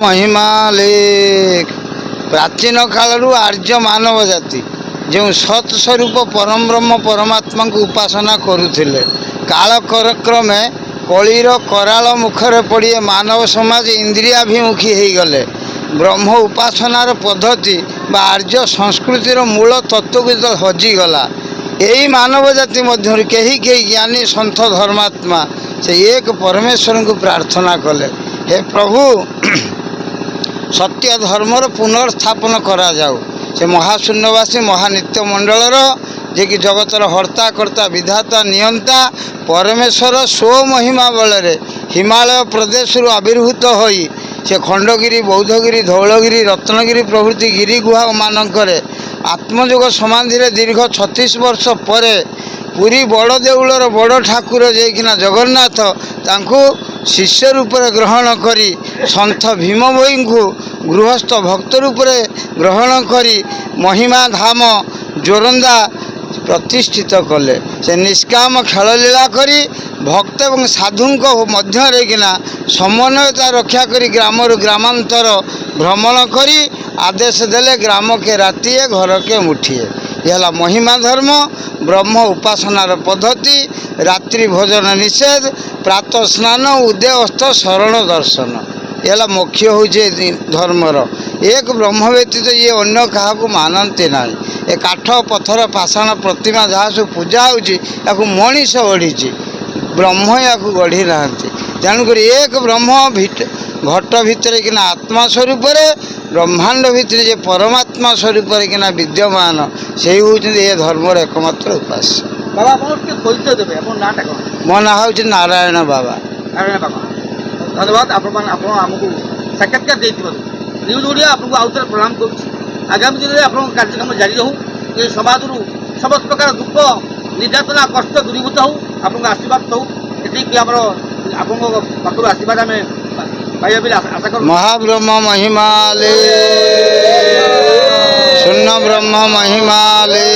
महिमालेख प्राचीन कालरू आर्य मानव जाति जो सत् स्वरूप परम ब्रह्म परमात्मा को उपासना करुले कालक्रमे कलिर कराल मुखर पड़े मानव समाज इंद्रियाभिमुखी हो गले। ब्रह्म उपासनार पद्धति बा आर्य संस्कृतिर मूल तत्व को जो हजिगला यही मानव जाति मध्य कहीं कहीं ज्ञानी सन्थ धर्मात्मा से एक परमेश्वर को प्रार्थना कले, हे प्रभु सत्य धर्मर पुनर्स्थापन करा जाऊ। से महाशून्यवासी महानित्य मंडलर जे कि जगतर हर्ता कर्ता विधाता नियंता परमेश्वर स्व महिमा बल हिमालय प्रदेश आविर्भूत होई से खंडगिरी बौद्धगिरी धौलगिरी रत्नगिरी प्रभृति गिरी गुहा मानकर आत्मयोग समाधि दीर्घ 36 वर्ष पर पुरी बड़ देउलर बड़ ठाकुर जेकिना जगन्नाथ तांको शिष्य रूप ग्रहण करी सन्थ भीम भई को गृहस्थ भक्त रूप ग्रहण करी महिमा धाम जोरंदा प्रतिष्ठित कले। से निष्काम खेल लीला करी भक्त एवं साधुंक मध्य किना समन्वयता रक्षा करी ग्रामर ग्रामांतर भ्रमण करी आदेश देले ग्राम के रातिए घर के मुठिए। यह महिमा धर्म ब्रह्म उपासनार पद्धति रात्रि भोजन निषेध प्रातः स्नान उदय अस्त शरण दर्शन यह मुख्य हूँ धर्मर एक ब्रह्म व्यतीत ये अन्य क्या मानती ना। ये काठ पत्थर पाषाण प्रतिमा जहाँ सब पूजा हो मनीष गढ़ी ब्रह्म या गढ़ी ना। तेणुक एक ब्रह्म घट भितर किना आत्मा स्वरूप ब्रह्मांड भितर जे परमात्मा स्वरूप किना विद्यमान से ये धर्मर एकमात्र उपास्य। बाबा परिचय देवे मो ना हूँ नारायण बाबा। नारायण बाबा धन्यवाद आपको साक्षात्कार न्यूज ओडिया आपको आउ थे प्रणाम कर आगामी दिन में आप कार्यक्रम जारी रहू ये समाज समस्त प्रकार दुख निर्यातना कष्ट दूरीभूत हो आपको आशीर्वाद हो ये पाखर आशीर्वाद आम पाइबा आशा कर। महाब्रह्म महिमाले शून्य ब्रह्म महिमाले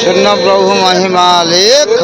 शून्य प्रभु महिमालेख।